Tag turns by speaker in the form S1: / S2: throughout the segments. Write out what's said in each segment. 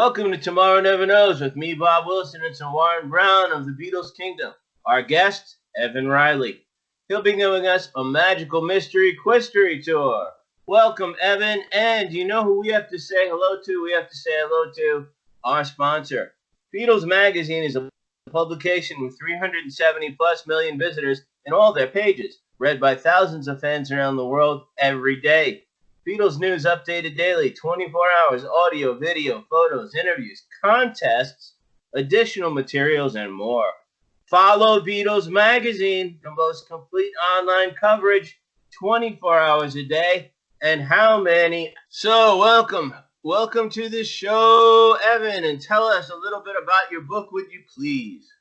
S1: Welcome to Tomorrow Never Knows with me, Bob Wilson, and Sir Warren Brown of the Beatles Kingdom. Our guest, Evan Riley. He'll be giving us a magical mystery quistery tour. Welcome, Evan, and you know who we have to say hello to? We have to say hello to our sponsor. Beatles Magazine is a publication with 370 plus million visitors in all their pages, read by thousands of fans around the world every day. Beatles news updated daily, 24 hours, audio, video, photos, interviews, contests, additional materials, and more. Follow Beatles Magazine, the most complete online coverage, 24 hours a day. And how many? So welcome to the show, Evan, and tell us a little bit about your book, would you please?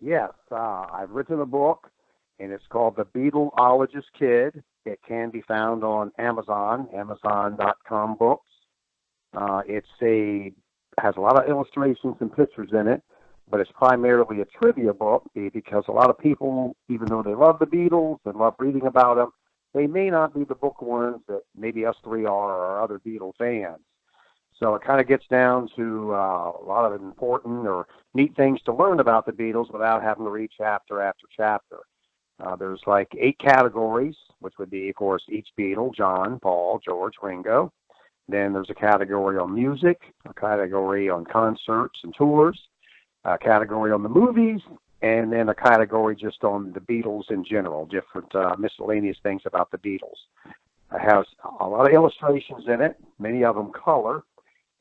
S2: Yes, I've written a book, and it's called The Beatleologist Kid. It can be found on Amazon, Amazon.com books. It has a lot of illustrations and pictures in it, but it's primarily a trivia book because a lot of people, even though they love the Beatles and love reading about them, they may not be the bookworms that maybe us three are or other Beatles fans. So it kind of gets down to a lot of important or neat things to learn about the Beatles without having to read chapter after chapter. There's like 8 categories, which would be, of course, each Beatle: John, Paul, George, Ringo. Then there's a category on music, a category on concerts and tours, a category on the movies, and then a category just on the Beatles in general, different miscellaneous things about the Beatles. It has a lot of illustrations in it, many of them color,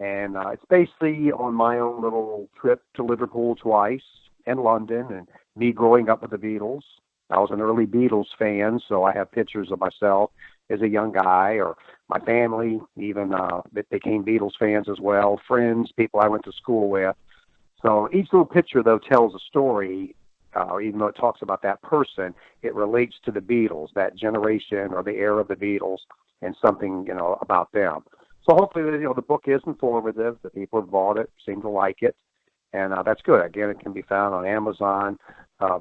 S2: and it's basically on my own little trip to Liverpool twice and London and me growing up with the Beatles. I was an early Beatles fan, so I have pictures of myself as a young guy, or my family, even that became Beatles fans as well, friends, people I went to school with. So each little picture, though, tells a story, even though it talks about that person, it relates to the Beatles, that generation or the era of the Beatles, and something, about them. So hopefully, the book is informative. The people who bought it seem to like it, and that's good. Again, it can be found on Amazon.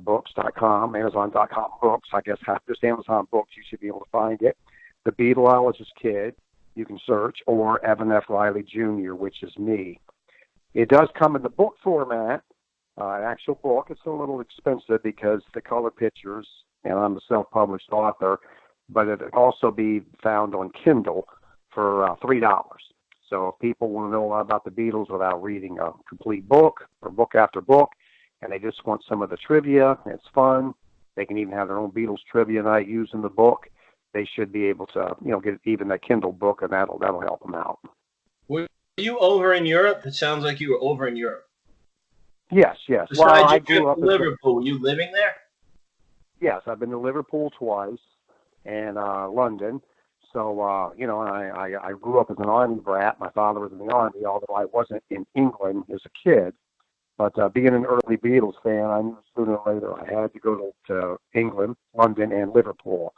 S2: Books.com, Amazon.com books. I guess just Amazon books, you should be able to find it. The Beatleologist Kid, you can search, or Evan F. Riley Jr., which is me. It does come in the book format, an actual book. It's a little expensive because the color pictures, and I'm a self-published author, but it will also be found on Kindle for $3. So if people want to know a lot about the Beatles without reading a complete book or book after book, and they just want some of the trivia, it's fun. They can even have their own Beatles trivia night using the book. They should be able to, get even a Kindle book, and that'll help them out.
S1: Were you over in Europe? It sounds like you were over in Europe.
S2: Yes.
S1: Besides I grew up in Liverpool. Were you living there?
S2: Yes, I've been to Liverpool twice and London. So, I grew up as an Army brat. My father was in the Army, although I wasn't in England as a kid. But being an early Beatles fan, I knew sooner or later I had to go to England, London, and Liverpool.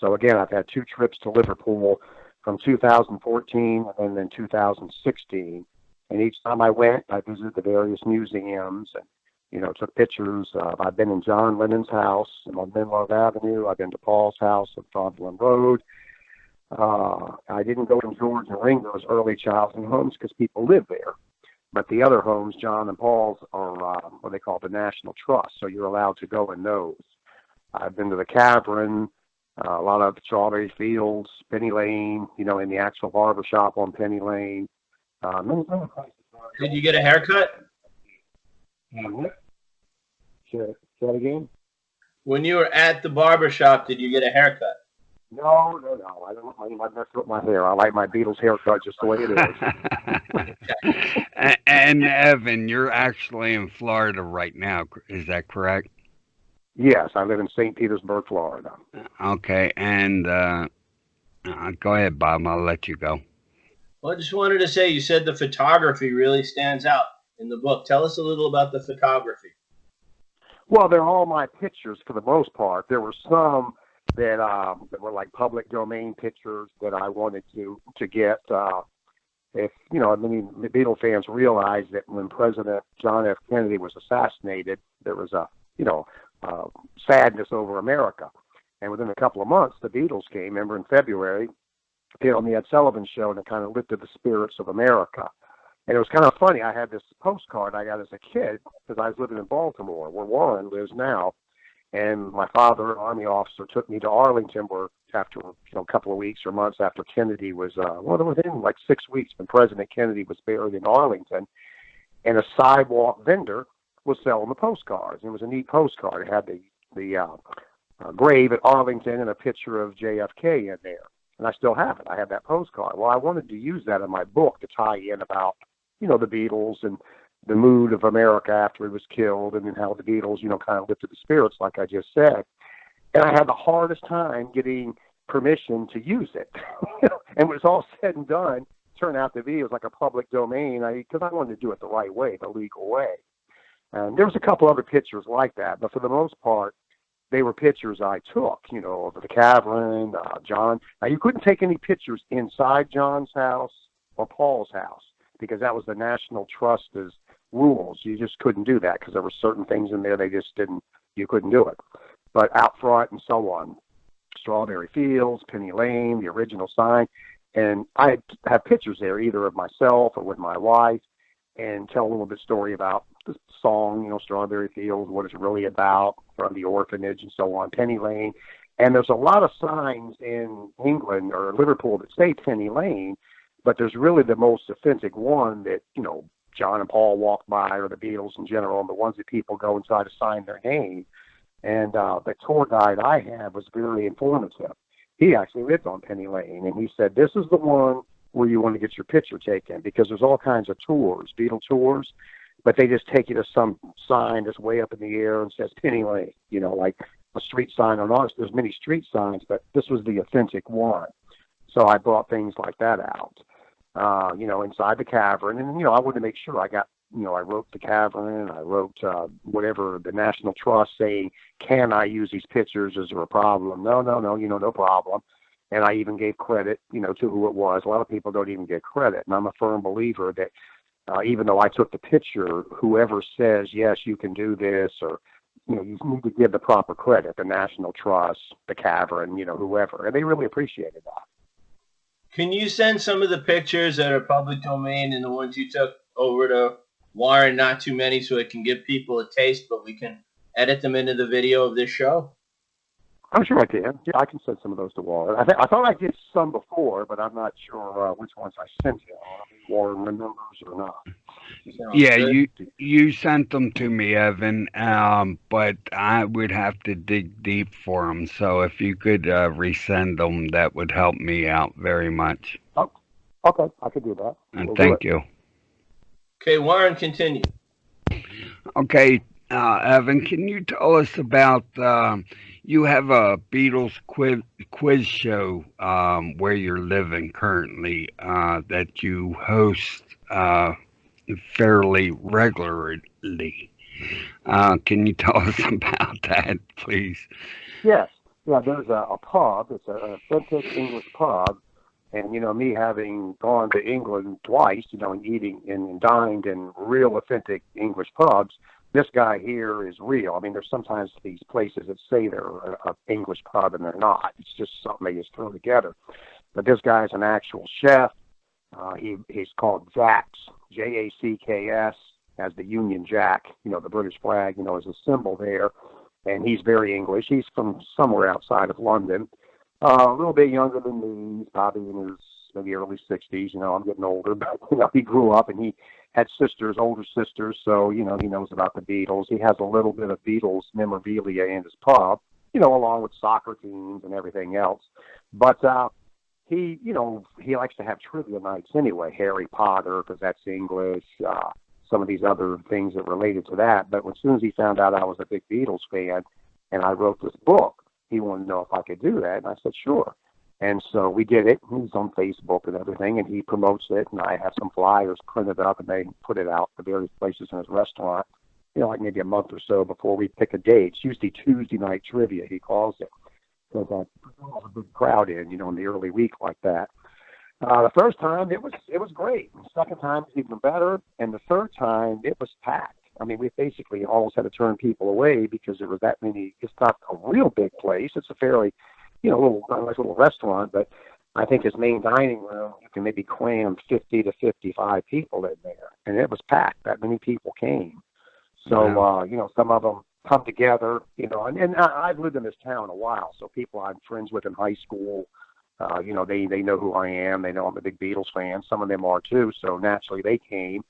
S2: So again, I've had 2 trips to Liverpool from 2014 and then 2016. And each time I went, I visited the various museums and, took pictures. I've been in John Lennon's house on Menlo Avenue. I've been to Paul's house on Cromwell Road. I didn't go to George and Ringo's early childhood homes because people live there. But the other homes, John and Paul's, are what they call the National Trust, so you're allowed to go in those. I've been to the Cavern, a lot of Strawberry Fields, Penny Lane, in the actual barber shop on Penny Lane.
S1: Did you get a haircut?
S2: Say that again?
S1: When you were at the barber shop, did you get a haircut?
S2: No. I don't mess with my hair. I like my Beatles haircut just the way it
S3: is. And Evan, you're actually in Florida right now. Is that correct?
S2: Yes, I live in St. Petersburg, Florida.
S3: Okay, and go ahead, Bob. I'll let you go.
S1: Well, I just wanted to say, you said the photography really stands out in the book. Tell us a little about the photography.
S2: Well, they're all my pictures for the most part. There were some that were like public domain pictures that I wanted to get. The Beatle fans realized that when President John F. Kennedy was assassinated, there was a sadness over America. And within a couple of months, the Beatles came, remember, in February, appeared on the Ed Sullivan Show, and it kind of lifted the spirits of America. And it was kind of funny. I had this postcard I got as a kid because I was living in Baltimore, where Warren lives now. And my father, an Army officer, took me to Arlington, where after a couple of weeks or months after Kennedy was, within like 6 weeks when President Kennedy was buried in Arlington, and a sidewalk vendor was selling the postcards. It was a neat postcard. It had the grave at Arlington and a picture of JFK in there. And I still have it. I have that postcard. Well, I wanted to use that in my book to tie in about, the Beatles and the mood of America after he was killed, and then how the Beatles, kind of lifted the spirits, like I just said. And I had the hardest time getting permission to use it. And when it's all said and done, it turned out to be, it was like a public domain, because I wanted to do it the right way, the legal way. And there was a couple other pictures like that, but for the most part, they were pictures I took, of the cavern, John. Now, you couldn't take any pictures inside John's house or Paul's house, because that was the National Trust's rules. You just couldn't do that because there were certain things in there you couldn't do it. But out front and so on, Strawberry Fields, Penny Lane, the original sign. And I have pictures there either of myself or with my wife, and tell a little bit story about the song, Strawberry Fields, what it's really about, from the orphanage and so on, Penny Lane. And there's a lot of signs in England or Liverpool that say Penny Lane, but there's really the most authentic one that, John and Paul walk by, or the Beatles in general, and the ones that people go and try to sign their name. And the tour guide I had was very informative. He actually lived on Penny Lane, and he said, this is the one where you want to get your picture taken, because there's all kinds of tours, Beatle tours, but they just take you to some sign that's way up in the air and says Penny Lane, like a street sign on ours. There's many street signs, but this was the authentic one. So I brought things like that out, inside the cavern. And, I wanted to make sure I got, I wrote the cavern, I wrote whatever the National Trust saying, can I use these pictures? Is there a problem? No, no problem. And I even gave credit, to who it was. A lot of people don't even get credit. And I'm a firm believer that even though I took the picture, whoever says, yes, you can do this, or, you need to give the proper credit, the National Trust, the cavern, whoever. And they really appreciated that.
S1: Can you send some of the pictures that are public domain and the ones you took over to Warren? Not too many, so it can give people a taste, but we can edit them into the video of this show.
S2: I'm sure I can. Yeah, I can send some of those to Warren. I thought I did some before, but I'm not sure which ones I sent him. Warren remembers or not.
S3: Yeah, you sent them to me, Evan, but I would have to dig deep for them. So if you could resend them, that would help me out very much.
S2: Oh, okay, I could do that.
S3: And thank you.
S1: Okay, Warren, continue.
S3: Okay, Evan, can you tell us about, you have a Beatles quiz show where you're living currently that you host fairly regularly. Can you tell us about that, please?
S2: Yes. Yeah, there's a pub. It's an authentic English pub. And, me having gone to England twice, and eating and dined in real authentic English pubs, this guy here is real. I mean, there's sometimes these places that say they're an English pub and they're not. It's just something they just throw together. But this guy's an actual chef. He's called Jack's, Jacks, as the Union Jack, the British flag, is a symbol there. And he's very English. He's from somewhere outside of London. A little bit younger than me. He's probably in his maybe early 60s. I'm getting older, but, he grew up and he had sisters, older sisters. So, he knows about the Beatles. He has a little bit of Beatles memorabilia in his pub, along with soccer teams and everything else. But, he likes to have trivia nights anyway. Harry Potter, because that's English, some of these other things that related to that. But as soon as he found out I was a big Beatles fan and I wrote this book, he wanted to know if I could do that. And I said, sure. And so we did it. He's on Facebook and everything, and he promotes it. And I have some flyers printed up, and they put it out to various places in his restaurant, like maybe a month or so before we pick a date. It's usually Tuesday night trivia, he calls it. Because there's a big crowd in the early week like that. The first time, it was great. The second time was even better. And the third time, it was packed. I mean, we basically almost had to turn people away because there was that many. It's not a real big place. It's a fairly, nice little restaurant, but I think his main dining room, you can maybe cram 50 to 55 people in there. And it was packed. That many people came. So,
S3: Wow.
S2: some of them come together, I've lived in this town a while. So people I'm friends with in high school, they know who I am. They know I'm a big Beatles fan. Some of them are too. So naturally they came.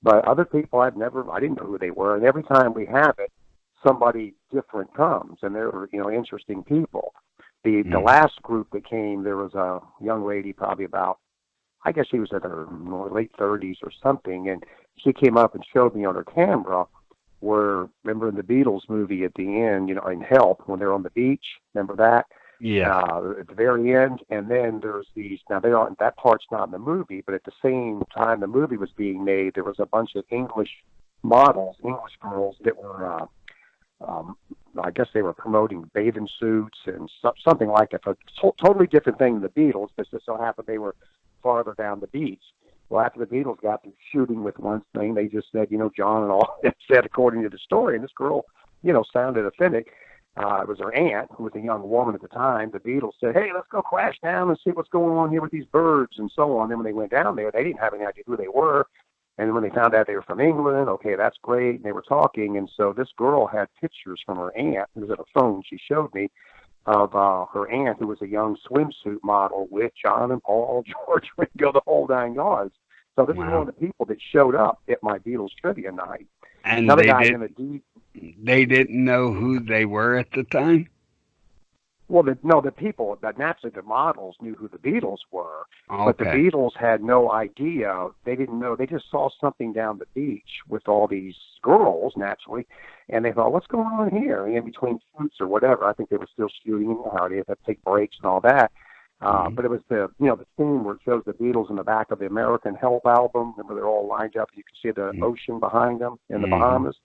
S2: But other people I didn't know who they were. And every time we have it, somebody different comes, and they're, interesting people. The
S3: Mm.
S2: last group that came, there was a young lady, probably about, I guess she was in her late 30s or something, and she came up and showed me on her camera where, remember in the Beatles movie at the end, in Help, when they're on the beach, remember that?
S3: Yes.
S2: At the very end, and then there's these, now they aren't, that part's not in the movie, but at the same time the movie was being made, there was a bunch of English models, English girls that were, I guess they were promoting bathing suits and something like that. A totally different thing than the Beatles, but just so happened they were farther down the beach. Well, after the Beatles got through shooting with one thing, they just said, John and all that said, according to the story, and this girl, sounded authentic. It was her aunt, who was a young woman at the time. The Beatles said, hey, let's go crash down and see what's going on here with these birds and so on. Then when they went down there, they didn't have any idea who they were. And when they found out they were from England, okay, that's great. And they were talking. And so this girl had pictures from her aunt. It was at a phone she showed me of her aunt, who was a young swimsuit model with John and Paul, George Ringo, the whole 9 yards. So this is one of
S3: Wow.
S2: the people that showed up at my Beatles trivia night.
S3: And
S2: Another guy's in a deep.
S3: they didn't know who they were at the time?
S2: Well, no, the people, that naturally the models knew who the Beatles were, but the
S3: Okay.
S2: Beatles had no idea. They didn't know. They just saw something down the beach with all these girls, naturally, and they thought, what's going on here? In between shoots or whatever. I think they were still shooting, how they had to take breaks and all that.
S3: Hmm.
S2: But it was the scene where it shows the Beatles in the back of the American Help album. Remember, they're all lined up. You can see the ocean behind them in the
S3: Hmm.
S2: Bahamas.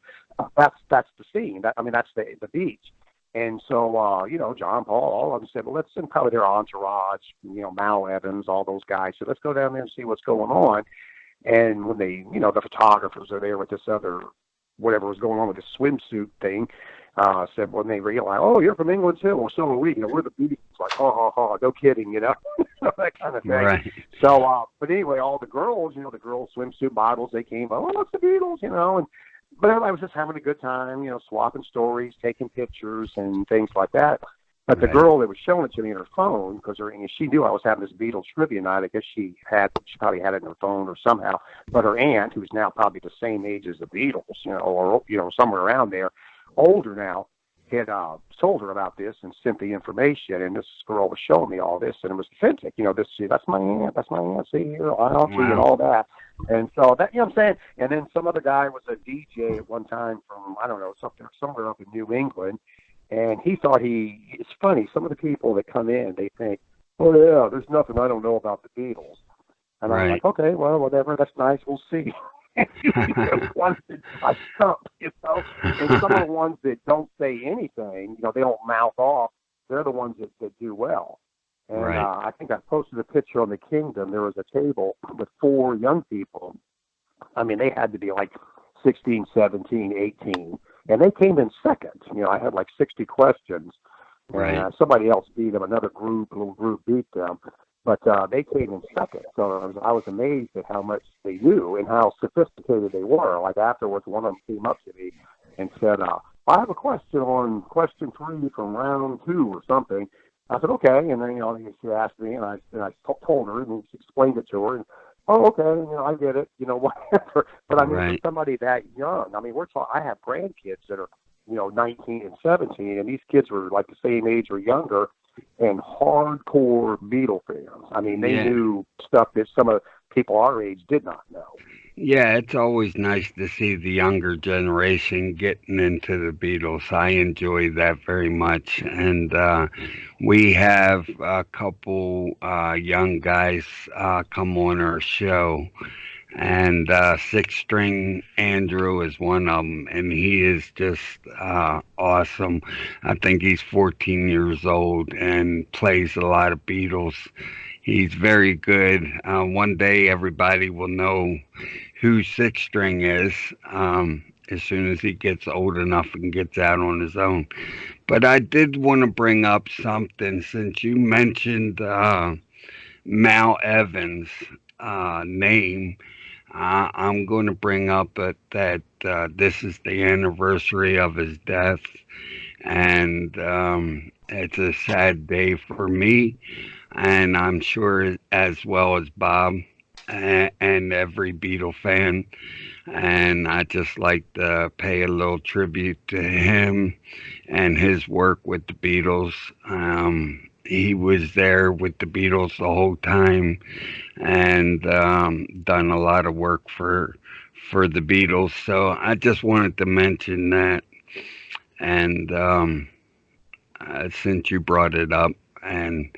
S2: That's the scene. That's the beach. And so, John Paul, all of them said, well, let's send probably their entourage, Mal Evans, all those guys. So let's go down there and see what's going on. And when they, the photographers are there with this other, whatever was going on with the swimsuit thing, said when they realized, oh, you're from England too? Well, so are we. We're the Beatles. Like, ha, ha, ha, no kidding, that kind of thing.
S3: Right.
S2: So, but anyway, all the girls, the girl swimsuit models, they came, oh, that's the Beatles, and but everybody was just having a good time, swapping stories, taking pictures and things like that. But the
S3: Right.
S2: girl that was showing it to me on her phone, because she knew I was having this Beatles trivia night. I guess she probably had it on her phone or somehow. But her aunt, who's now probably the same age as the Beatles, or somewhere around there, older now, had told her about this and sent the information. And this girl was showing me all this, and it was authentic. That's my aunt. See here, auntie, and
S3: Wow.
S2: all that. And so that, what I'm saying. And then some other guy was a DJ at one time from, I don't know, somewhere up in New England. And he thought it's funny, some of the people that come in, they think, oh yeah, there's nothing I don't know about the Beatles. And I'm
S3: Right.
S2: like, okay, well, whatever, that's nice, we'll see. Ones that I stump, and some of the ones that don't say anything, they don't mouth off, they're the ones that do well. And
S3: Right.
S2: I think I posted a picture on the Kingdom. There was a table with 4 young people. I mean, they had to be like 16, 17, 18. And they came in second. I had like 60 questions. And
S3: Right.
S2: somebody else beat them. Another little group beat them. But they came in second. So I was amazed at how much they knew and how sophisticated they were. Like afterwards, one of them came up to me and said, I have a question on question 3 from round 2 or something. I said, okay. And then, she asked me, and I told her, and she explained it to her. And, oh, okay, I get it, whatever. But I mean, for
S3: Right.
S2: somebody that young, I mean, I have grandkids that are, 19 and 17, and these kids were like the same age or younger, and hardcore Beatle fans. I mean, they
S3: Yeah.
S2: knew stuff that some of the people our age did not know.
S3: Yeah, it's always nice to see the younger generation getting into the Beatles. I enjoy that very much. And we have a couple young guys come on our show. And Six String Andrew is one of them. And he is just awesome. I think he's 14 years old and plays a lot of Beatles. He's very good. One day everybody will know who Six String is as soon as he gets old enough and gets out on his own. But I did want to bring up something since you mentioned Mal Evans' name, I'm going to bring up that this is the anniversary of his death, and it's a sad day for me, and I'm sure as well as Bob and every Beatle fan. And I just like to pay a little tribute to him and his work with the Beatles. He was there with the Beatles the whole time and done a lot of work for the Beatles. So I just wanted to mention that, and since you brought it up, and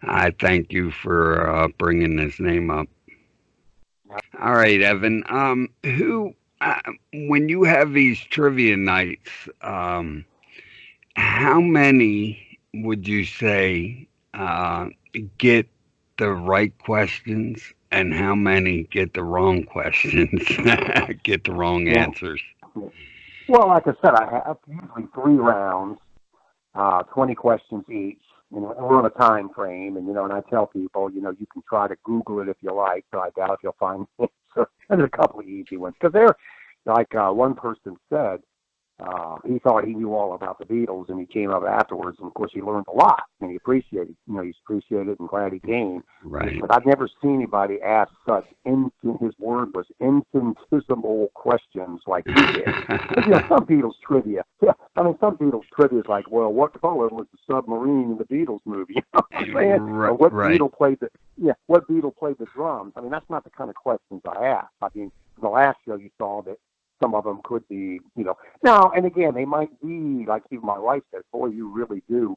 S3: I thank you for bringing his name up. All right, Evan. Who, when you have these trivia nights, how many would you say get the right questions, and how many get the wrong questions, get the wrong
S2: Well,
S3: answers?
S2: well, like I said, I have usually 3 rounds, 20 questions each. And we're on a time frame, and I tell people, you can try to Google it if you like, but I doubt if you'll find it. So, and there's a couple of easy ones because they're like one person said. He thought he knew all about the Beatles, and he came up afterwards, and of course he learned a lot, and he appreciated, he's appreciated and glad he came.
S3: Right.
S2: But I've never seen anybody ask such his word was infinitesimal questions like he did. But, some Beatles trivia, some Beatles trivia is like, well, what color was the submarine in the Beatles movie? You know what I'm saying? Or what
S3: Right.
S2: Beatle played what Beatle played the drums? That's not the kind of questions I ask. In the last show you saw that some of them could be, now, and again, they might be, like even my wife says, boy, you really do,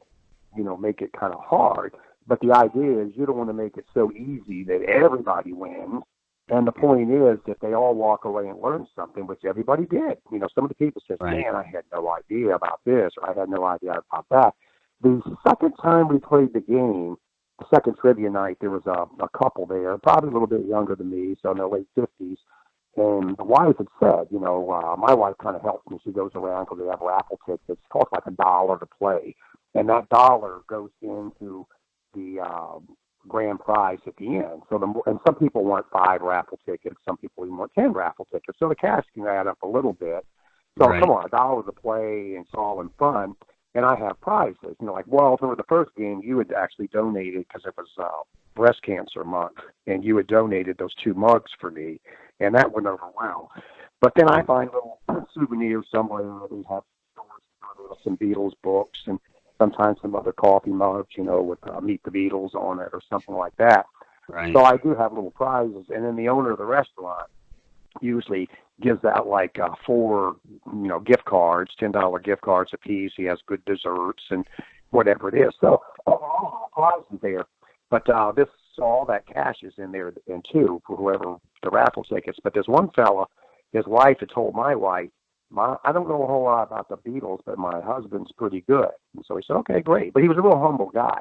S2: make it kind of hard. But the idea is you don't want to make it so easy that everybody wins. And the point is that they all walk away and learn something, which everybody did. Some of the people said,
S3: Right.
S2: man, I had no idea about this, or I had no idea about that. The second time we played the game, the second trivia night, there was a couple there, probably a little bit younger than me, so in their late 50s. And the wife had said, my wife kind of helps me. She goes around because they have raffle tickets. It costs like $1 to play. And that dollar goes into the grand prize at the end. And some people want 5 raffle tickets. Some people even want 10 raffle tickets. So the cash can add up a little bit. So
S3: Right.
S2: come on, $1 to play, and it's all in fun. And I have prizes. Like Walter, the first game you had actually donated because it was breast cancer month, and you had donated those 2 mugs for me, and that went over well. But then I find little souvenirs somewhere. They have some Beatles books and sometimes some other coffee mugs, with Meet the Beatles on it or something like that.
S3: Right.
S2: So I do have little prizes. And then the owner of the restaurant usually gives out like 4, gift cards, $10 gift cards a piece. He has good desserts and whatever it is. So all prizes there. But all that cash is in there, and too, for whoever the raffle tickets. But there's one fella, his wife had told my wife, I don't know a whole lot about the Beatles, but my husband's pretty good. And so he said, okay, great. But he was a real humble guy.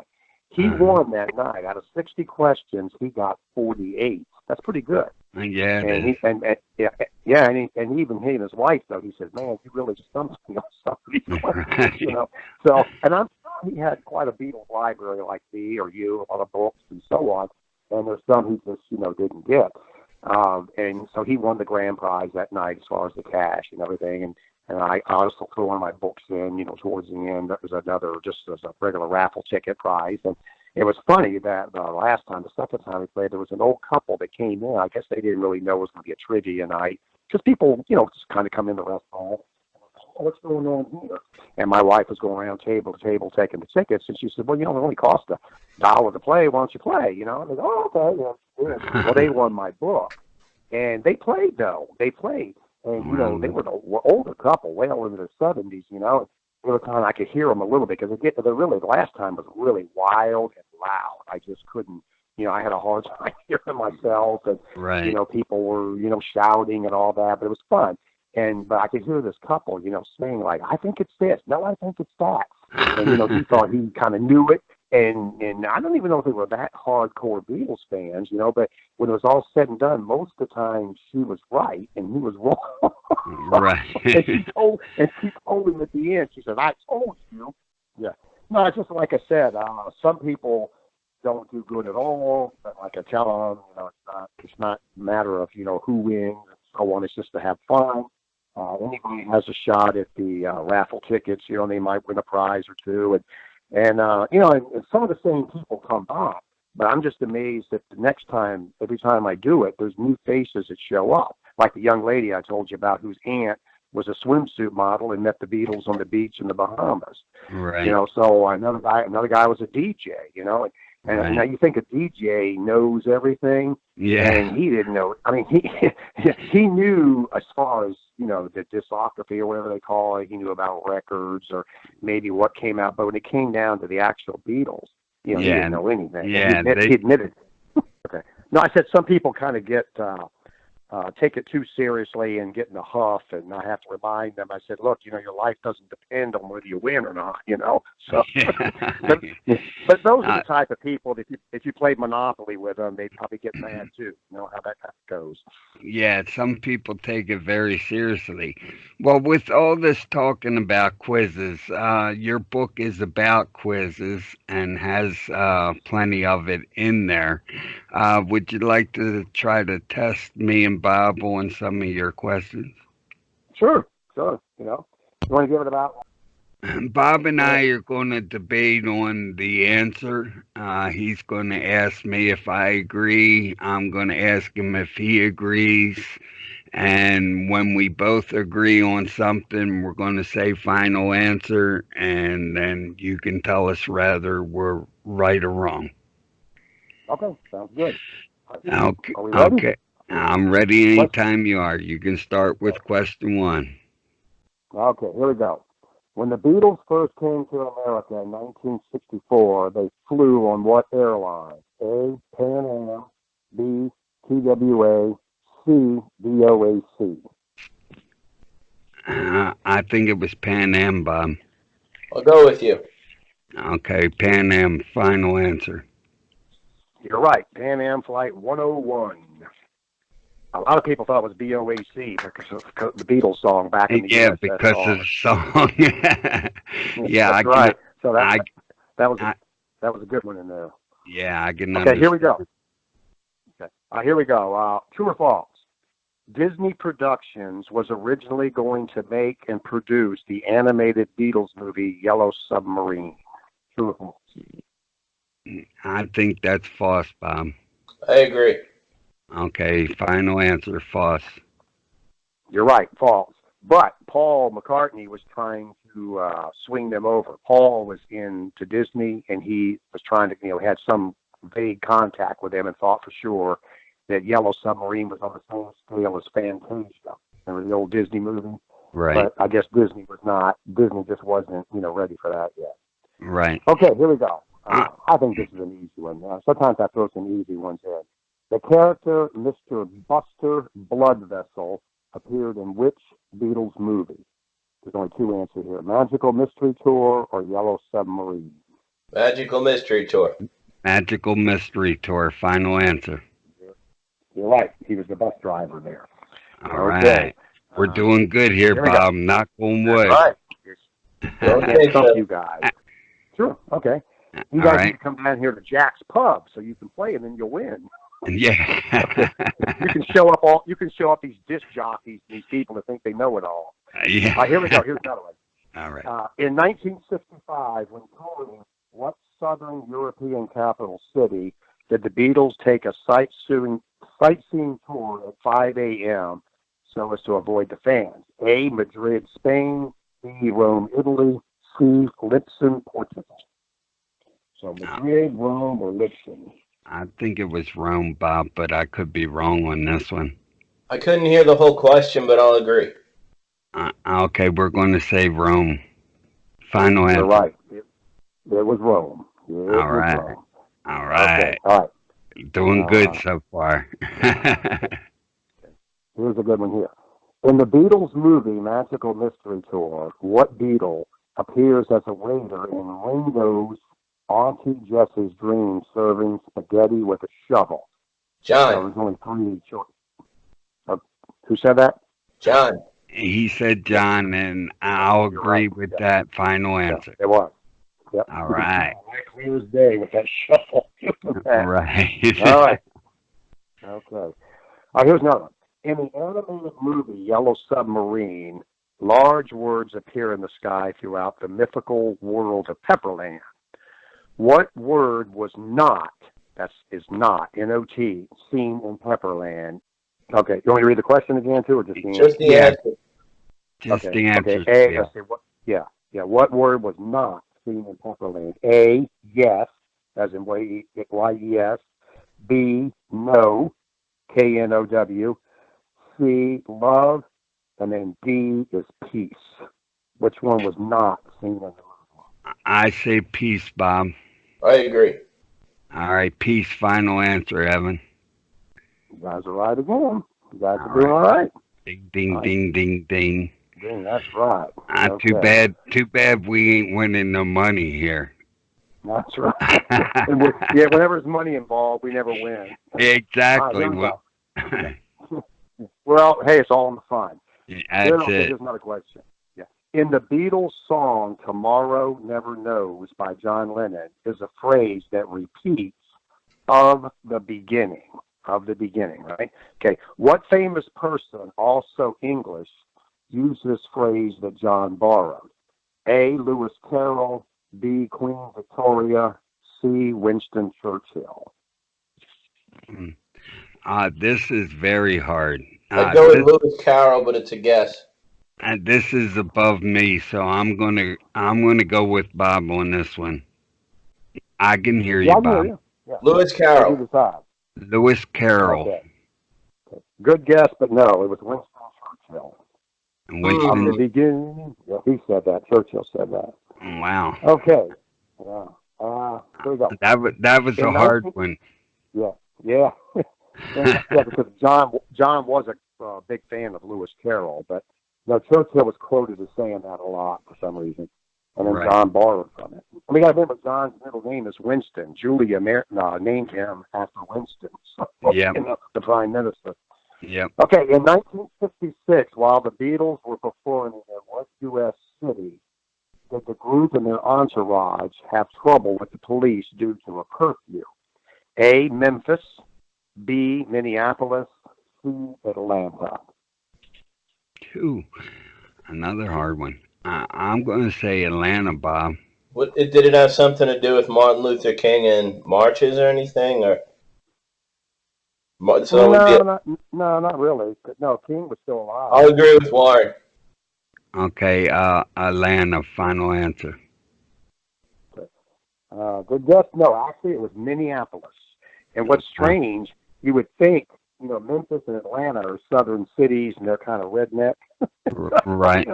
S2: He won that night. Out of 60 questions, he got 48. That's pretty good.
S3: Yeah.
S2: And he and even he and his wife though, he said, man, you really just done something on some of these questions, So, and I'm sure he had quite a Beatles library like me or you, a lot of books and so on. And there's some he just didn't get. And so he won the grand prize that night as far as the cash and everything. And I also threw one of my books in, towards the end. That was another, just as a regular raffle ticket prize. And it was funny that the second time we played, there was an old couple that came in. I guess they didn't really know it was going to be a trivia night. Because people, just kind of come in the restaurant. Oh, what's going on here? And my wife was going around table to table taking the tickets. And she said, well, it only costs $1 to play. Why don't you play? And I go, oh, okay. Yeah. Well, they won my book. And they played, though. They played. And, they were an older couple, well into their 70s, Every time I could hear them a little bit because the last time was really wild and loud. I just couldn't, I had a hard time hearing myself, and
S3: Right.
S2: People were shouting and all that, but it was fun. But I could hear this couple, saying like, I think it's this, no, I think it's that, and he thought he kind of knew it, and I don't even know if they were that hardcore Beatles fans, but when it was all said and done, most of the time she was right and he was wrong.
S3: Right.
S2: and she told him at the end, she said, I told you. Yeah. No, it's just like I said, some people don't do good at all. But like I tell them, it's not a matter of who wins and so on. It's just to have fun. Anybody has a shot at the raffle tickets. They might win a prize or two, and some of the same people come by. But I'm just amazed that the next time, every time I do it, there's new faces that show up. Like the young lady I told you about, whose aunt was a swimsuit model and met the Beatles on the beach in the Bahamas.
S3: Right.
S2: So another guy was a DJ. And
S3: right.
S2: now you think a DJ knows everything.
S3: Yeah.
S2: And he didn't know. I mean, he knew as far as the discography or whatever they call it. He knew about records or maybe what came out. But when it came down to the actual Beatles, he didn't know anything.
S3: Yeah.
S2: He admitted. Okay. No, I said some people kind of take it too seriously and get in a huff, and I have to remind them. I said, look, your life doesn't depend on whether you win or not, So, but those are the type of people that if you played Monopoly with them, they'd probably get mad too. You know how that goes.
S3: Yeah, some people take it very seriously. Well, with all this talking about quizzes, your book is about quizzes and has plenty of it in there. Would you like to try to test me and Bob on some of your questions?
S2: Sure. You want to give it about?
S3: Bob and I are going to debate on the answer. He's going to ask me if I agree. I'm going to ask him if he agrees. And when we both agree on something, we're going to say final answer. And then you can tell us whether we're right or wrong.
S2: Okay, sounds good.
S3: Okay.
S2: Are we ready?
S3: Okay. I'm ready anytime you are. You can start with question 1.
S2: Okay, here we go. When the Beatles first came to America in 1964, they flew on what airline? A, Pan Am, B, TWA, C, DOAC.
S3: I think it was Pan Am, Bob.
S1: I'll go with you.
S3: Okay, Pan Am, final answer.
S2: You're right, Pan Am Flight 101. A lot of people thought it was BOAC because of the Beatles song back in the
S3: USSR. Because of the song. Yeah,
S2: that's right. So that was a good one in there.
S3: Yeah, I can
S2: understand. Okay, here we go.
S3: Okay.
S2: Here we go. True or false? Disney Productions was originally going to make and produce the animated Beatles movie Yellow Submarine. True or false?
S3: I think that's false, Bob.
S1: I agree.
S3: Okay, final answer, false.
S2: You're right, false. But Paul McCartney was trying to swing them over. Paul was into Disney, and he was trying to, had some vague contact with them and thought for sure that Yellow Submarine was on the same scale as Fantasia. Remember the old Disney movie?
S3: Right.
S2: But I guess Disney just wasn't, ready for that yet.
S3: Right.
S2: Okay, here we go. I think this is an easy one. Sometimes I throw some easy ones in. The character Mr. Buster Bloodvessel appeared in which Beatles movie? There's only two answers here. Magical Mystery Tour or Yellow Submarine?
S1: Magical Mystery Tour.
S3: Magical Mystery Tour, final answer.
S2: You're right. He was the bus driver there.
S3: All right. We're doing good here, Bob. Knock on wood.
S2: All right.
S1: Okay, so
S2: you guys. Sure. Okay. You guys need to come down here to Jack's Pub so you can play and then you'll win.
S3: Yeah.
S2: You can show up these disc jockeys, these people that think they know it all.
S3: Yeah.
S2: Here we go. Here's another one.
S3: All right.
S2: In 1965, when touring what southern European capital city did the Beatles take a sightseeing tour at 5 a.m. so as to avoid the fans? A, Madrid, Spain. B, Rome, Italy. C, Lisbon, Portugal. So Madrid, Rome, or Lisbon?
S3: I think it was Rome, Bob, but I could be wrong on this one.
S1: I couldn't hear the whole question, but I'll agree.
S3: Okay, we're going to say Rome. Final answer.
S2: You're right. It was Rome. All
S3: right.
S2: Rome.
S3: All right.
S2: Okay. All right.
S3: Doing good so far.
S2: Here's a good one here. In the Beatles movie Magical Mystery Tour, what Beatle appears as a waiter in Ringo's Auntie Jess's dream serving spaghetti with a shovel?
S1: John.
S2: There's only three choices. Who said that?
S1: John.
S3: He said John, and I'll agree with that final answer.
S2: Yeah, it was. Yep.
S3: All right.
S2: Clear as day with that shuffle.
S3: Right.
S2: All right. Okay. Here's another one. In the animated movie Yellow Submarine, large words appear in the sky throughout the mythical world of Pepperland. What word was not, is not, N-O-T, seen in Pepperland? Okay, you want me to read the question again, too, or just the answer?
S1: Just the answer.
S3: Just
S2: Okay.
S3: the answer.
S2: Okay, A, let's see, what word was not seen in Pepperland? A, yes, as in Y-E-S. B, no, K-N-O-W. C, love. And then D is peace. Which one was not seen in the movie?
S3: I say peace, Bob.
S1: I agree.
S3: All right, peace. Final answer, Evan.
S2: You guys are right again. You guys
S3: All
S2: are doing all right.
S3: Ding, ding,
S2: All right.
S3: ding, ding, ding.
S2: Ding, that's right.
S3: Too bad. Too bad we ain't winning no money here.
S2: That's right. And whenever there's money involved, we never win.
S3: Exactly.
S2: All right, well, hey, it's all in the fun.
S3: That's it.
S2: Here's another question. Yeah. In the Beatles song "Tomorrow Never Knows" by John Lennon is a phrase that repeats of the beginning, right? Okay. What famous person, also English, used this phrase that John borrowed? A, Lewis Carroll. B, Queen Victoria. C, Winston Churchill.
S3: This is very hard.
S1: I'd go with Lewis Carroll, but it's a guess.
S3: This is above me, so I'm gonna go with Bob on this one. I can hear you, Bob.
S2: Hear you. Yeah.
S1: Lewis Carroll.
S3: Lewis Carroll.
S2: Okay. Good guess, but no, it was Winston Churchill. From the beginning, yeah, he said that. Churchill said that.
S3: Wow.
S2: Okay. Yeah. Here we go.
S3: That was a hard one.
S2: Yeah. Yeah. Because John was a big fan of Lewis Carroll, but Churchill was quoted as saying that a lot for some reason, and then John borrowed from it. We got to remember John's middle name is Winston. Julia named him after Winston.
S3: Yeah.
S2: The Prime Minister.
S3: Yep.
S2: Okay, in 1956, while the Beatles were performing in West U.S. City, did the group and their entourage have trouble with the police due to a curfew? A, Memphis. B, Minneapolis. C, Atlanta.
S3: Another hard one. I'm going to say Atlanta, Bob.
S1: Did it have something to do with Martin Luther King and marches or anything? Or
S2: no, not really. No, King was still alive.
S1: I'll agree with Warren.
S3: Okay, Atlanta, final answer.
S2: Good guess. No, actually, it was Minneapolis. And what's strange, you would think, Memphis and Atlanta are southern cities, and they're kind of redneck.
S3: Right.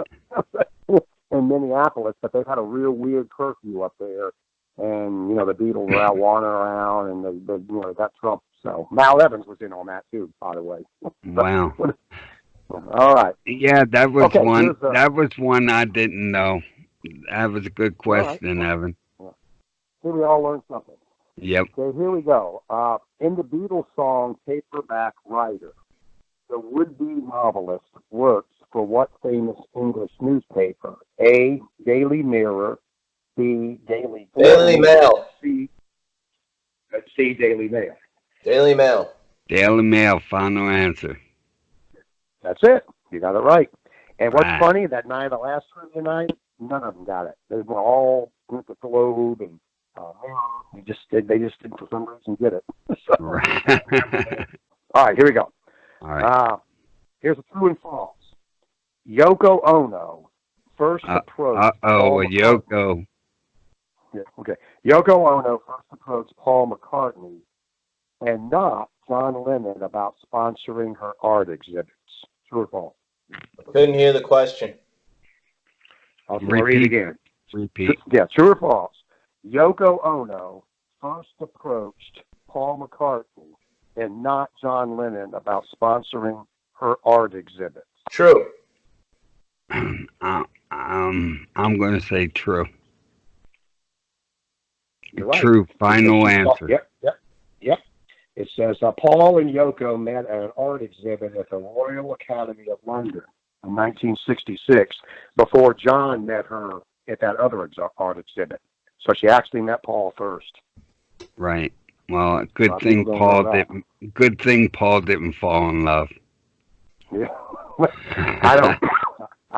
S2: In Minneapolis, but they've had a real weird curfew up there. And, the Beatles were out wandering around, and they got trouble. So Mal Evans was in on that, too, by the way.
S3: Wow.
S2: All right.
S3: Yeah, that was one. That was one I didn't know. That was a good question, Evan.
S2: See, we all learned something.
S3: Yep.
S2: Okay, here we go. In the Beatles song "Paperback Writer," the would-be novelist works for what famous English newspaper? A, Daily Mirror. B, Daily
S1: Mail.
S2: C, Daily Mail.
S1: Daily Mail.
S3: Daily Mail, final answer.
S2: That's it. You got it right. And what's funny, that night, the last trivia night, none of them got it. They were all went to Globe and they just didn't for some reason get it. All right, here we go.
S3: All right.
S2: Here's a true and false. Yoko Ono first approached.
S3: Yoko.
S2: Yeah, okay. Yoko Ono first approached Paul McCartney and not John Lennon about sponsoring her art exhibits. True or false?
S1: Couldn't hear the question.
S2: I'll read it again.
S3: Repeat.
S2: Yeah, true or false? Yoko Ono first approached Paul McCartney and not John Lennon about sponsoring her art exhibits.
S1: True.
S3: I'm going to say true.
S2: Right.
S3: True. Final answer.
S2: Yep. It says Paul and Yoko met at an art exhibit at the Royal Academy of London in 1966 before John met her at that other art exhibit. So she actually met Paul first.
S3: Right. Well,
S2: People don't know that.
S3: Good thing Paul didn't fall in love.
S2: Yeah. I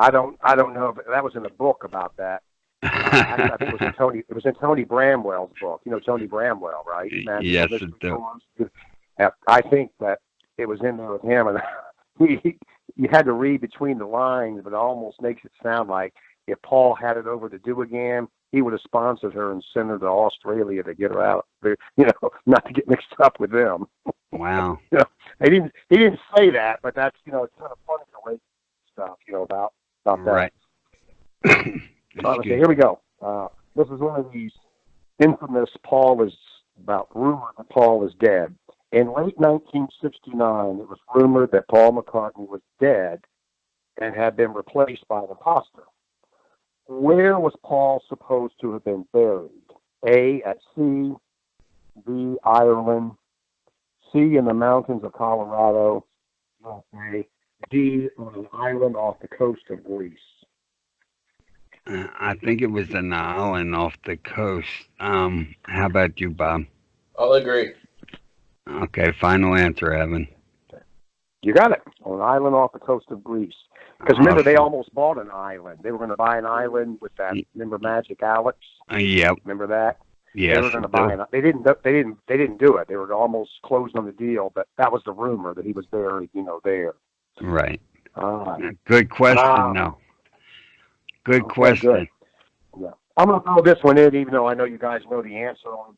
S2: don't know, but that was in a book about that. Actually, I think it was in Tony Bramwell's book. You know Tony Bramwell, right?
S3: Yes, it does.
S2: I think that it was in there with him, and you had to read between the lines, but it almost makes it sound like if Paul had it over to do again, he would have sponsored her and sent her to Australia to get her out. You know, not to get mixed up with them.
S3: Wow.
S2: You know, he didn't say that, but that's it's kind of funny the way stuff about that.
S3: Right.
S2: Okay, here we go. This is one of these infamous rumor that Paul is dead. In late 1969, it was rumored that Paul McCartney was dead and had been replaced by an imposter. Where was Paul supposed to have been buried? A, at sea, B, Ireland, C, in the mountains of Colorado, USA, D, on an island off the coast of Greece.
S3: I think it was an island off the coast. How about you, Bob?
S1: I'll agree.
S2: Okay,
S3: final answer, Evan.
S2: You got it. On an island off the coast of Greece. Because remember, they almost bought an island. They were going to buy an island with that. Remember Magic Alex?
S3: Yep.
S2: Remember that?
S3: Yes.
S2: They were going to buy it. They didn't do it. They were almost closed on the deal, but that was the rumor that he was buried, there.
S3: Right. Good question, though. Good question.
S2: Good. Yeah. I'm going to throw this one in, even though I know you guys know the answer on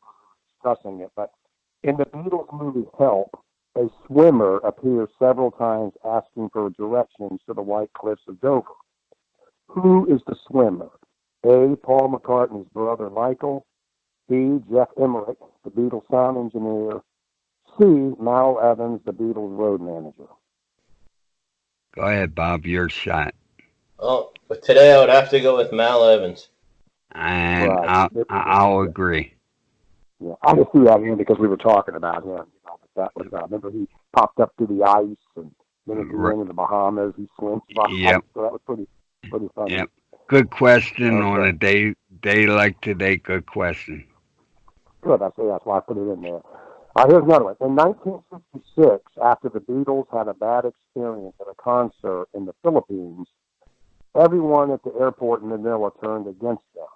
S2: discussing it. But in the Beatles movie Help, a swimmer appears several times asking for directions to the White Cliffs of Dover. Who is the swimmer? A, Paul McCartney's brother Michael. B, Jeff Emmerich, the Beatles sound engineer. C, Mal Evans, the Beatles road manager.
S3: Go ahead, Bob. Your shot.
S1: Oh, but today I would have to go with Mal Evans.
S3: And right. I'll agree.
S2: Yeah, I just threw that in because we were talking about him. That was, remember he popped up through the ice, and then at the end of the Bahamas, he swims by.
S3: Yep.
S2: So that was pretty funny.
S3: Yep. Good question on a day like today. Good question.
S2: Good. That's why I put it in there. Here's another one. In 1966, after the Beatles had a bad experience at a concert in the Philippines, everyone at the airport in Manila turned against them.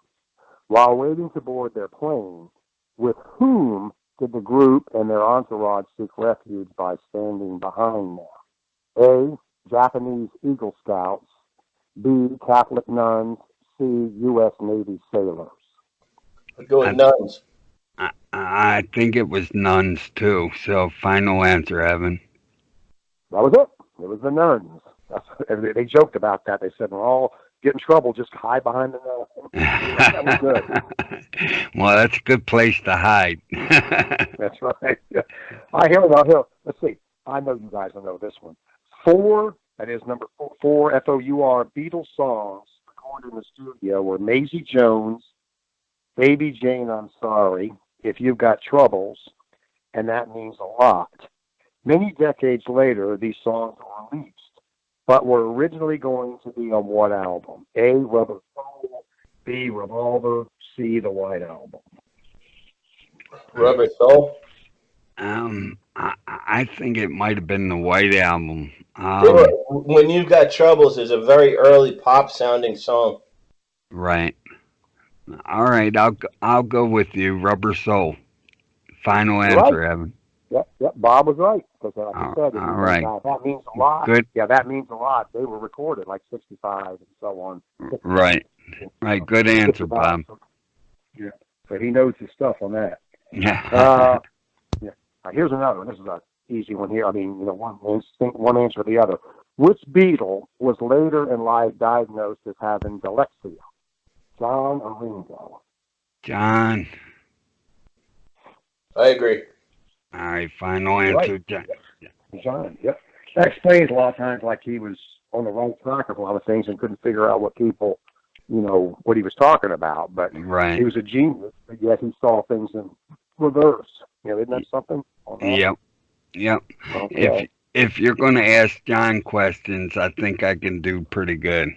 S2: While waiting to board their plane, with whom did the group and their entourage seek refuge by standing behind them? A, Japanese Eagle Scouts. B, Catholic nuns. C, U.S. Navy sailors.
S1: I'd go with nuns.
S3: I think it was nuns, too. So, final answer, Evan.
S2: That was it. It was the nuns. They joked about that. They said, we're all get in trouble, just hide behind the nuns. That was good.
S3: Well, that's a good place to hide.
S2: That's right. All right, here we go. Let's see. I know you guys will know this one. Number four, F-O-U-R, Beatles songs recorded in the studio were Maisie Jones, Baby Jane, I'm Sorry, If You've Got Troubles, and That Means a Lot. Many decades later, these songs were released, but were originally going to be on what album? A, Rubber Soul, B, Revolver, C, The White Album.
S1: Rubber Soul?
S3: I think it might have been the White Album.
S1: When You've Got Troubles is a very early pop-sounding song.
S3: Right. All right, I'll go with you, Rubber Soul. Final answer, right. Evan.
S2: Yep, Bob was right. Because like you said,
S3: all right.
S2: That means a lot.
S3: Good.
S2: Yeah, that means a lot. They were recorded like 65 and so on.
S3: Right. Right. Good answer, Bob.
S2: Yeah. So he knows his stuff on that.
S3: Yeah.
S2: Yeah. Here's another one. This is an easy one here. I mean, one answer or the other. Which Beatle was later in life diagnosed as having dyslexia? John or Ringo?
S3: John.
S1: I agree.
S3: All right, final answer,
S2: right.
S3: John.
S2: John, yep. That explains a lot of times like he was on the right track of a lot of things and couldn't figure out what people, what he was talking about. But
S3: right.
S2: He was a genius, but yet he saw things in reverse. Isn't that something?
S3: Yep.
S2: Okay.
S3: If you're going to ask John questions, I think I can do pretty good.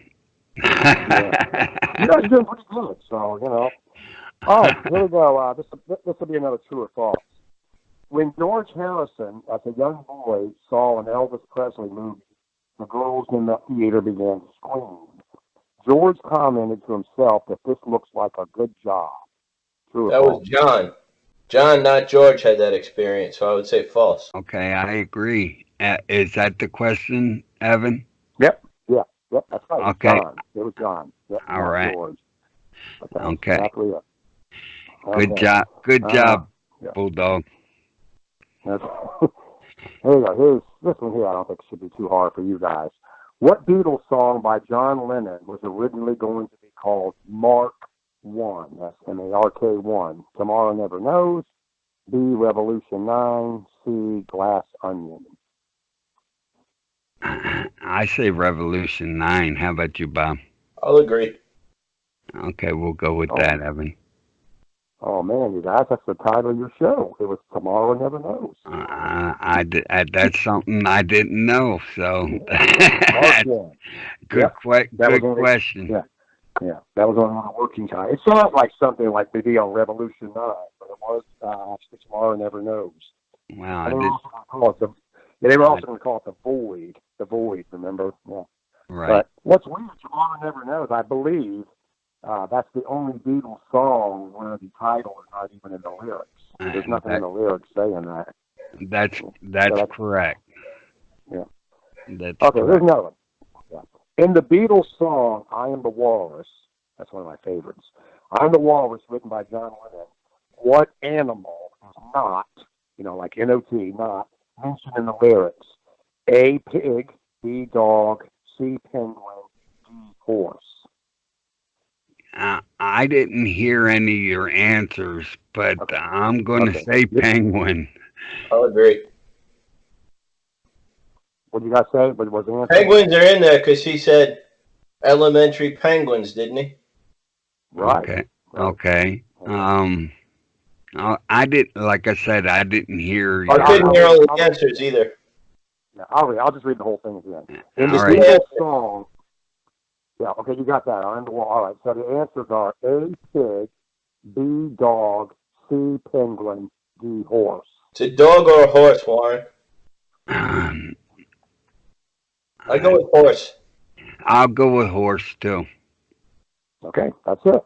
S2: Yeah. You guys are doing pretty good, so, Oh, here we go. This will be another true or false. When George Harrison, as a young boy, saw an Elvis Presley movie, the girls in the theater began to scream. George commented to himself that this looks like a good job. True or
S1: That was
S2: false?
S1: John. John, not George, had that experience, so I would say false.
S3: Okay, I agree. Is that the question, Evan?
S2: Yep. Yeah. Yep. That's right. It was
S3: Okay,
S2: John. It was John. Yep.
S3: all
S2: Not
S3: right.
S2: George. But that's
S3: Okay,
S2: exactly it.
S3: good
S2: Okay.
S3: job. Good
S2: Uh,
S3: job,
S2: yeah.
S3: Bulldog.
S2: That's, here we go. Here's this one here. I don't think it should be too hard for you guys. What Beatles song by John Lennon was originally going to be called Mark One? That's MARK1. Tomorrow Never Knows. B. Revolution 9. C. Glass Onion.
S3: I say Revolution 9. How about you, Bob?
S1: I'll agree.
S3: Okay, we'll go with
S2: Oh,
S3: that, Evan.
S2: oh man, you guys, that's the title of your show. It was Tomorrow Never Knows.
S3: That's something I didn't know. So,
S2: Mark One. Yep. That was
S3: good
S2: only,
S3: question.
S2: yeah. Yeah, that was on a working time. It sounds like something like maybe on Revolution 9, but it was actually Tomorrow Never Knows.
S3: Wow,
S2: And they were also going to call it the Void. The Void, remember? Yeah.
S3: right.
S2: But what's weird, Tomorrow Never Knows, I believe that's the only Beatles song where the title is not even in the lyrics. There's nothing in the lyrics saying that.
S3: That's
S2: So
S3: correct.
S2: yeah.
S3: That's
S2: Okay,
S3: correct.
S2: here's another one. Yeah. In the Beatles song, I Am the Walrus, that's one of my favorites. I Am the Walrus, written by John Lennon. What animal is not, like N-O-T, not mentioned in the lyrics? A, pig. B, dog. C, penguin. D, horse.
S3: I didn't hear any of your answers, but
S2: Okay.
S3: I'm going to
S2: Okay.
S3: say penguin.
S1: I'll agree.
S2: What did you guys say? What was the answer?
S1: Penguins are in there because he said elementary penguins, didn't he?
S2: Right.
S3: Okay.
S2: Right.
S3: Okay. I didn't, like I said, I didn't hear
S1: I
S3: your.
S1: couldn't hear all the answers either.
S2: Yeah, I'll just read the whole thing again. In the
S3: All right.
S2: Beatles song, yeah, okay, you got that. On the wall. All right, so the answers are A, pig, B, dog, C, penguin, D, horse.
S1: It's a dog or a horse, Warren. I go with horse.
S3: I'll go with horse too.
S2: Okay, that's it.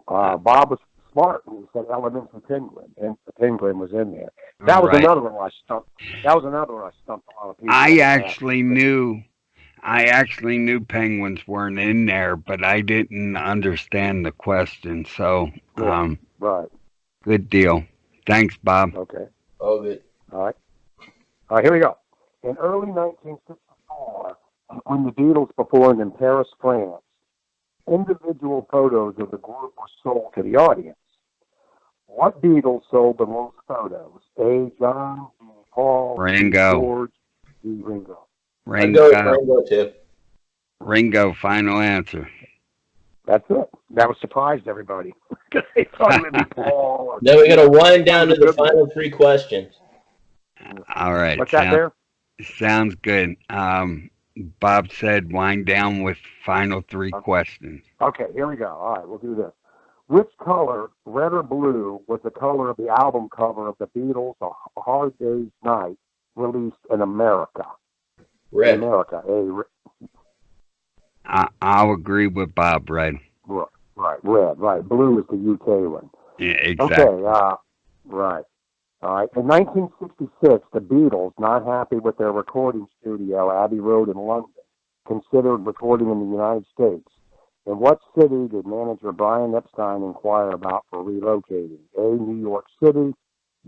S2: Bob was smart when he said elementary penguin, and the penguin was in there. That was
S3: Right.
S2: another one where I stumped. That was another one I stumped a lot of people.
S3: I actually knew penguins weren't in there, but I didn't understand the question. So,
S2: Yeah, right.
S3: good deal. Thanks, Bob.
S2: Okay.
S1: Oh, good.
S2: All right. All right, here we go. In early 1964, when the Beatles performed in Paris, France, individual photos of the group were sold to the audience. What Beatles sold the most photos? A, John, B, Paul,
S3: Ringo.
S2: C, George, D, Ringo.
S1: I go with
S3: Ringo.
S1: Ringo too.
S3: Ringo. Final answer.
S2: That's it. That was surprised everybody. They thought it would be Paul. Or
S1: Then we got to wind down to the final three questions.
S3: All right.
S2: What's that there?
S3: Sounds good. Bob said wind down with final three questions.
S2: Okay, here we go. All right, we'll do this. Which color, red or blue, was the color of the album cover of the Beatles' A Hard Day's Night, released in America?
S1: Red.
S2: In America.
S3: I'll agree with Bob. Red.
S2: Right, red. Right. Blue is the UK one.
S3: Yeah, exactly.
S2: Okay, right. All right. In 1966, the Beatles, not happy with their recording studio, Abbey Road in London, considered recording in the United States. In what city did manager Brian Epstein inquire about for relocating? A, New York City,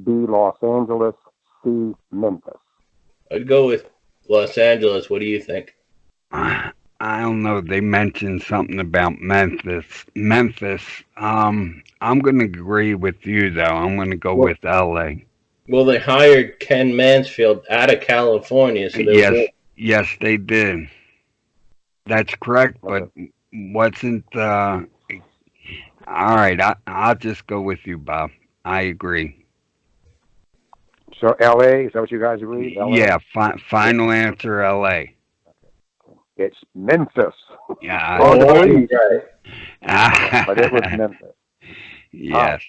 S2: B, Los Angeles, C, Memphis.
S1: I'd go with Los Angeles. What do you think?
S3: I don't know. They mentioned something about Memphis. I'm going to agree with you, though. I'm going to go with L.A.
S1: Well, they hired Ken Mansfield out of California, so
S3: Yes, they did. That's correct, but wasn't. All right, I'll just go with you, Bob. I agree.
S2: So L.A., is that what you guys agreed? LA?
S3: Yeah, final answer, L.A.
S2: It's Memphis.
S3: Yeah.
S2: Hard to
S1: Oh,
S2: believe,
S1: right.
S2: but it was Memphis.
S3: Yes.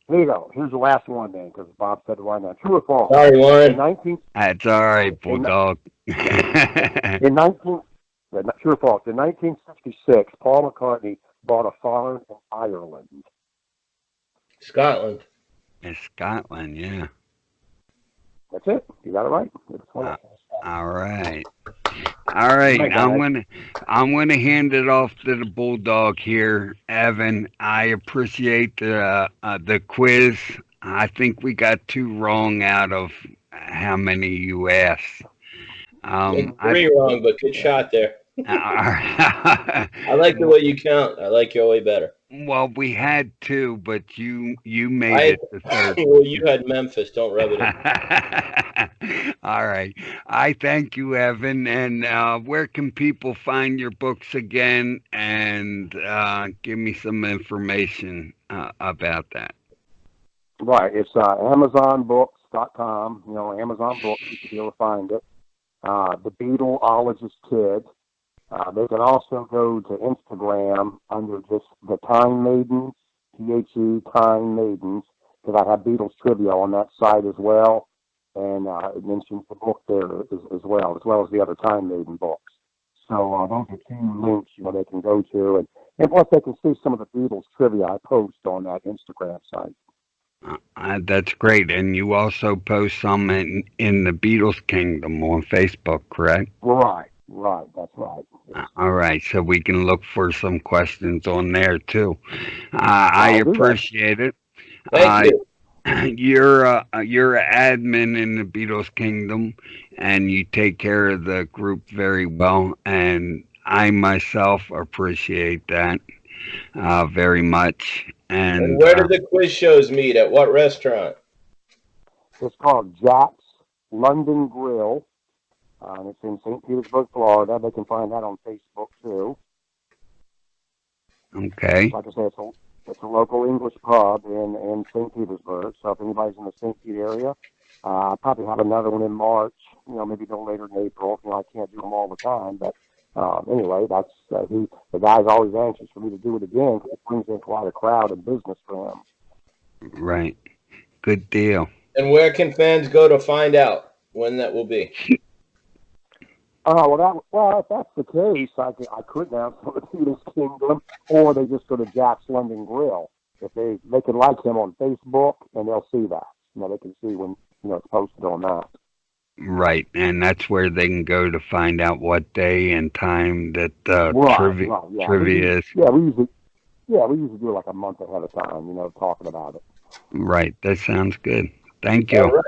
S2: Here you go. Here's the last one then, because Bob said right now. True or false?
S1: Sorry,
S2: In
S1: Warren.
S2: 19,
S3: That's all right,
S2: in,
S3: Bulldog.
S2: in 19, true or false? In 1966, Paul McCartney bought a farm in Ireland.
S1: Scotland.
S3: It's Scotland, yeah.
S2: That's it. You got it right.
S3: Uh, all right. All right.
S2: Right,
S3: I'm gonna hand it off to the Bulldog here, Evan. I appreciate the quiz. I think we got two wrong out of how many you asked.
S1: Three wrong, but good shot there.
S3: I
S1: I like the way you count. I like your way better.
S3: well, we had two, but you made
S1: I
S3: it the third
S1: well, you had Memphis. Don't rub it in.
S3: All right. I thank you, Evan. And where can people find your books again? And give me some information about that.
S2: Right. It's AmazonBooks.com. Amazon Books. You should be able to find it. The Beatleologist Kid. They can also go to Instagram under just the Time Maidens, THE Time Maidens, because I have Beatles trivia on that site as well, and it mentions the book there as well as the other Time Maiden books. So those are two links they can go to, and plus they can see some of the Beatles trivia I post on that Instagram site.
S3: That's great. And you also post some in the Beatles Kingdom on Facebook, correct?
S2: Right, that's right.
S3: All right, so we can look for some questions on there too. I appreciate it.
S1: Thank you.
S3: You're an admin in the Beatles Kingdom, and you take care of the group very well. And I myself appreciate that very much.
S1: And where do the quiz shows meet? At what restaurant?
S2: It's called Jack's London Grill. And it's in St. Petersburg, Florida. They can find that on Facebook too.
S3: Okay.
S2: Like I said, it's a local English pub in St. Petersburg. So if anybody's in the St. Pete area, I'll probably have another one in March. Maybe a little later in April. I can't do them all the time, but anyway, that's the guy's always anxious for me to do it again because it brings in quite a crowd and business for him.
S3: Right. Good deal.
S1: And where can fans go to find out when that will be?
S2: If that's the case, I could announce on the Beatles Kingdom, or they just go to Jack's London Grill. If they can like him on Facebook, and they'll see that. They can see when it's posted on that.
S3: Right, and that's where they can go to find out what day and time that trivia is.
S2: We usually do it like a month ahead of time. Talking about it.
S3: Right, that sounds good. Thank you.
S1: All right.